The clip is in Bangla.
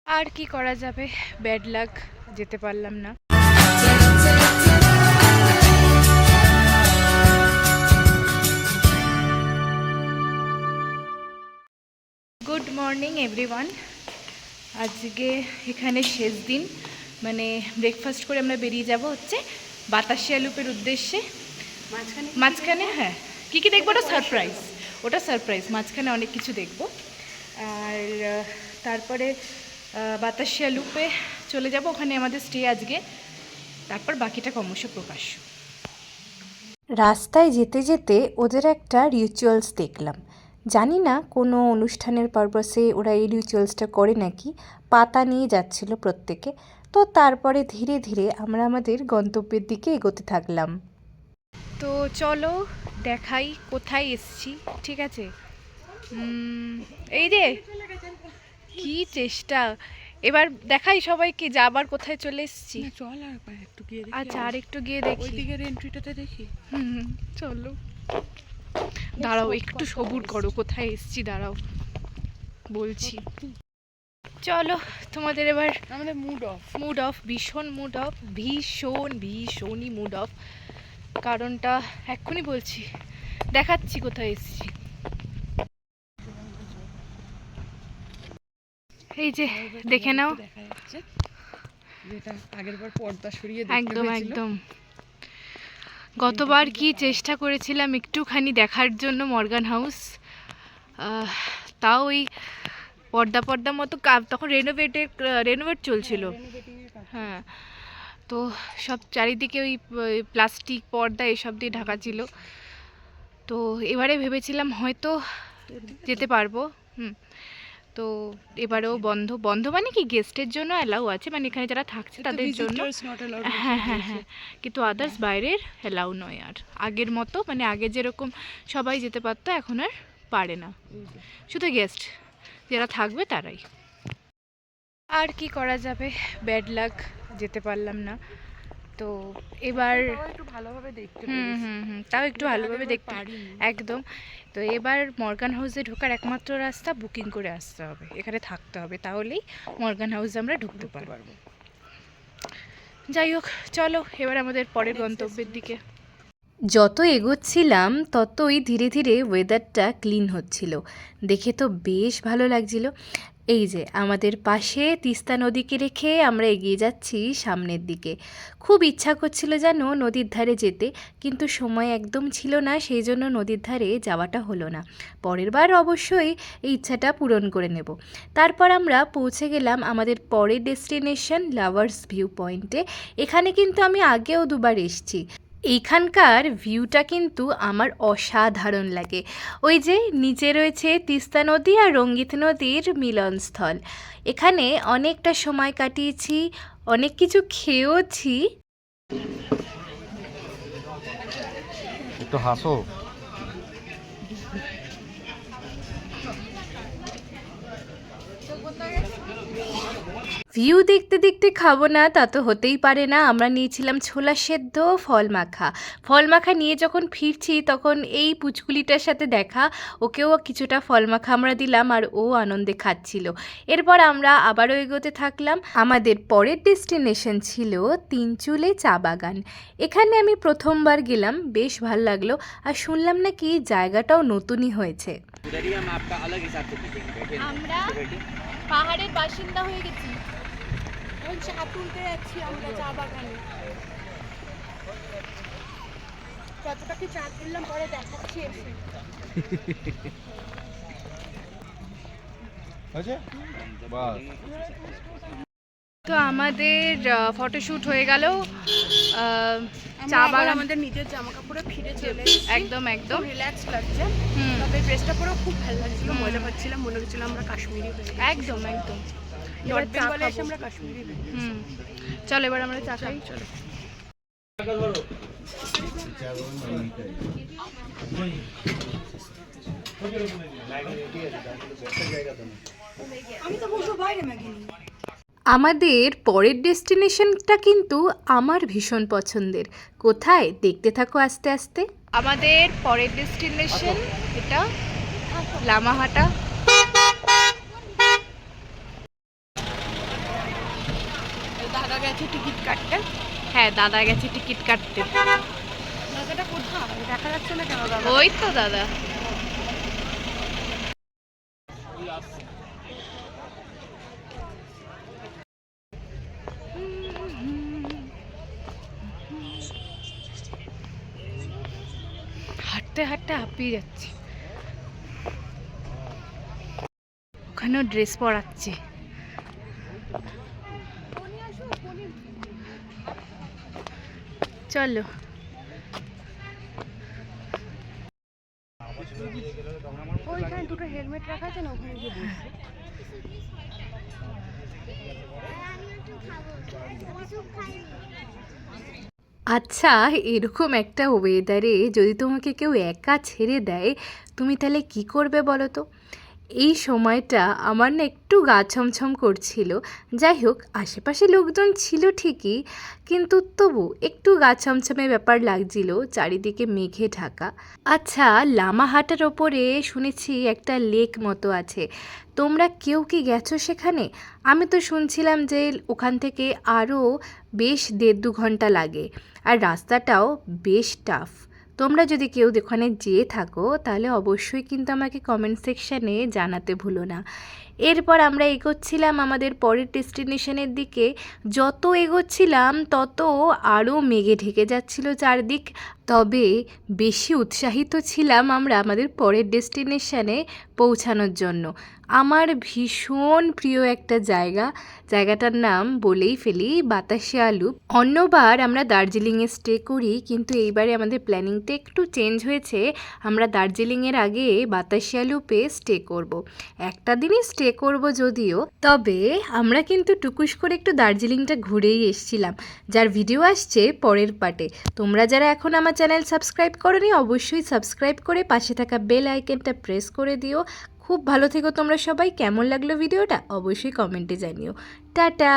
আর কি করা যাবে, ব্যাড লাক, যেতে পারলাম না। Good morning everyone. আজকে এখানে শেষ দিন, মানে ব্রেকফাস্ট করে আমরা বেরিয়ে যাব হচ্ছে বাতাসিয়া লুপের উদ্দেশ্যে। মাঝখানে হ্যাঁ কী কী দেখবো, ওটা সারপ্রাইজ। মাঝখানে অনেক কিছু দেখব। আর তারপরে বাতাসিয়া লুপে চলে যাব, ওখানে আমাদের স্টে আজকে। তারপর বাকিটা ক্রমশ প্রকাশ্য। রাস্তায় যেতে যেতে ওদের একটা রিচুয়ালস দেখলাম। জানি না কোনো অনুষ্ঠানের পারপাসে ওরা এই রিচুয়ালসটা করে নাকি। পাতা নিয়ে যাচ্ছিল প্রত্যেকে। তো তারপরে ধীরে ধীরে আমরা আমাদের গন্তব্যের দিকে এগোতে থাকলাম। তো চলো দেখাই কোথায় এসছি, ঠিক আছে? এই রে, কি চেষ্টা! এবার দেখাই সবাইকে যে আবার কোথায় চলে এসেছি। চল আর একটু গিয়ে দেখি। আচ্ছা, আর একটু গিয়ে দেখি, ওই দিকের এন্ট্রিটাতে দেখি। চলো দাঁড়াও, একটু সবুর করো, কোথায় এসেছি দাঁড়াও বলছি। চলো, তোমাদের এবার আমাদের মুড অফ, ভীষণই মুড অফ। কারণটা এক্ষুনি বলছি, দেখাচ্ছি কোথায় এসেছি। এই যে দেখে নাও, দেখা যাচ্ছে যেটা আগের বার পর্দা সরিয়ে একদম গতবার কি চেষ্টা করেছিলাম একটুখানি দেখার জন্য মর্গান হাউস, তাও ওই পর্দা মতো তখন রেনোভেট চলছিল। হ্যাঁ, তো সব চারিদিকে ওই প্লাস্টিক পর্দা এসব দিয়ে ঢাকা ছিল। তো এবারে ভেবেছিলাম হয়তো যেতে পারবো। তো এবারেও বন্ধ মানে কি, গেস্টের জন্য অ্যালাউ আছে, মানে এখানে যারা থাকছে তাদের জন্য। হ্যাঁ, কিন্তু আদার্স বাইরের অ্যালাউ নয় আর আগের মতো, মানে আগে যেরকম সবাই যেতে পারতো এখন আর পারে না, শুধু গেস্ট যারা থাকবে তারাই। আর কি করা যাবে, ব্যাড লাক, যেতে পারলাম না। তো এবার একটু ভালোভাবে দেখতে তাও একটু ভালোভাবে দেখতে একদম। তো এবার মর্গান হাউসে ঢোকার একমাত্র রাস্তা বুকিং করে আসতে হবে, এখানে থাকতে হবে, তাহলেই মর্গান হাউসে আমরা ঢুকতে পারবো। যাই হোক, চলো এবার আমাদের পরের গন্তব্যের দিকে। যত এগোচ্ছিলাম ততই ধীরে ধীরে ওয়েদারটা ক্লিন হচ্ছিল, দেখে তো বেশ ভালো লাগছিল। এই যে আমাদের পাশে তিস্তা নদীকে রেখে আমরা এগিয়ে যাচ্ছি সামনের দিকে। খুব ইচ্ছা করছিল যেন নদীর ধারে যেতে, কিন্তু সময় একদম ছিল না, সেই জন্য নদীর ধারে যাওয়াটা হলো না। পরের বার অবশ্যই এই ইচ্ছাটা পূরণ করে নেব। তারপর আমরা পৌঁছে গেলাম আমাদের পরের ডেস্টিনেশন লাভার্স ভিউ পয়েন্টে। এখানে কিন্তু আমি আগেও দুবার এসেছি। এইখানকার ভিউটা কিন্তু আমার অসাধারণ লাগে। ওই যে নিচে রয়েছে তিস্তা নদী আর রঙ্গিত নদীর মিলনস্থল। এখানে অনেকটা সময় কাটিয়েছি, অনেক কিছু খেয়েওছি। একটু হাসো। ভিউ দেখতে দেখতে খাবো না তা তো হতেই পারে না। আমরা নিয়েছিলাম ছোলা সেদ্ধ, ফল মাখা নিয়ে যখন ফিরছি তখন এই পুচকুলিটার সাথে দেখা, ওকেও কিছুটা ফল মাখা আমরা দিলাম আর ও আনন্দে খাচ্ছিল। এরপর আমরা আবারও এগোতে থাকলাম। আমাদের পরের ডেস্টিনেশন ছিল তিনচুলে চা বাগান। এখানে আমি প্রথমবার গেলাম, বেশ ভালো লাগলো। আর শুনলাম নাকি জায়গাটাও নতুনই হয়েছে। আমরা পাহাড়ের বাসিন্দা হয়ে গেছি, চা তুলতে যাচ্ছি আমরা চা বাগানে। কতটা কি চা তুললাম পরে দেখাচ্ছি এসে। তো আমাদের ফটোশ্যুট হয়ে গেল, চা বাগান, আমাদের নিজের জামা কাপড়ে ফিরে চলে একদম রিল্যাক্স লাগছে। তবে ড্রেসটা পরেও খুব ভালো লাগছিল, মজা পাচ্ছিলাম, মনে হচ্ছিল আমরা কাশ্মীরি হয়ে গেছি। একদম নর্থ বেঙ্গলে এসে আমরা কাশ্মীরি হয়ে গেছি। চলো এবার আমরা চা খাই, চলো। আমাদের পরের ডেস্টিনেশনটা কিন্তু আমার ভীষণ পছন্দের। কোথায়, দেখতে থাকো আস্তে আস্তে। আমাদের পরের ডেস্টিনেশন এটা লামাহাটা। দাদা গেছে টিকিট কাটতে। হ্যাঁ, দাদা গেছে টিকিট কাটতে। দাদাটা কোথায় দেখা যাচ্ছে না কেন দাদা? ওই তো দাদা। হাঁটতে হাঁটতে হাঁপিয়ে যাচ্ছে। ওখানেও ড্রেস পরাচ্ছে। চলো। ওইখানে দুটো হেলমেট রাখা আছে না, ওখানে গিয়ে বসবে। আচ্ছা, এরকম একটা ওয়েদারে যদি তোমাকে কেউ একা ছেড়ে দেয়, তুমি তাহলে কি করবে বলো তো? এই সময়টা আমার না একটু গা ছমছম করছিল। যাই হোক, আশেপাশে লোকজন ছিল ঠিকই, কিন্তু তবু একটু গা ছমছমে ব্যাপার লাগছিল, চারিদিকে মেঘে ঢাকা। আচ্ছা, লামাহাটার ওপরে শুনেছি একটা লেক মতো আছে, তোমরা কেউ কি গেছো সেখানে? আমি তো শুনছিলাম যে ওখান থেকে আরও বেশ 1.5-2 ঘন্টা লাগে, আর রাস্তাটাও বেশ টাফ। তোমরা যদি কেউ ওখানে যেয়ে থাকো তাহলে অবশ্যই কিন্তু আমাকে কমেন্ট সেকশানে জানাতে ভুলো না। এরপর আমরা এগোচ্ছিলাম আমাদের পরের ডেস্টিনেশনের দিকে। যত এগোচ্ছিলাম তত আরও মেঘে ঢেকে যাচ্ছিল চারদিক। তবে বেশি উৎসাহিত ছিলাম আমরা আমাদের পরের ডেস্টিনেশনে পৌঁছানোর জন্য। আমার ভীষণ প্রিয় একটা জায়গাটার নাম বলেই ফেলি, বাতাসিয়া লুপ। অন্যবার আমরা দার্জিলিংয়ে স্টে করি, কিন্তু এইবারে আমাদের প্ল্যানিংটা একটু চেঞ্জ হয়েছে। আমরা দার্জিলিংয়ের আগে বাতাসিয়া লুপে স্টে করব। একটা দিনই স্টে করব যদিও, তবে আমরা কিন্তু টুকুস করে একটু দার্জিলিংটা ঘুরেই এসেছিলাম, যার ভিডিও আসছে পরের পার্টে। তোমরা যারা এখন আমার চ্যানেল সাবস্ক্রাইব করোনি, অবশ্যই সাবস্ক্রাইব করে পাশে থাকা বেল আইকনটা প্রেস করে দিও। খুব ভালো থেকো তোমরা সবাই। কেমন লাগলো ভিডিওটা অবশ্যই কমেন্টে জানিও। টাটা।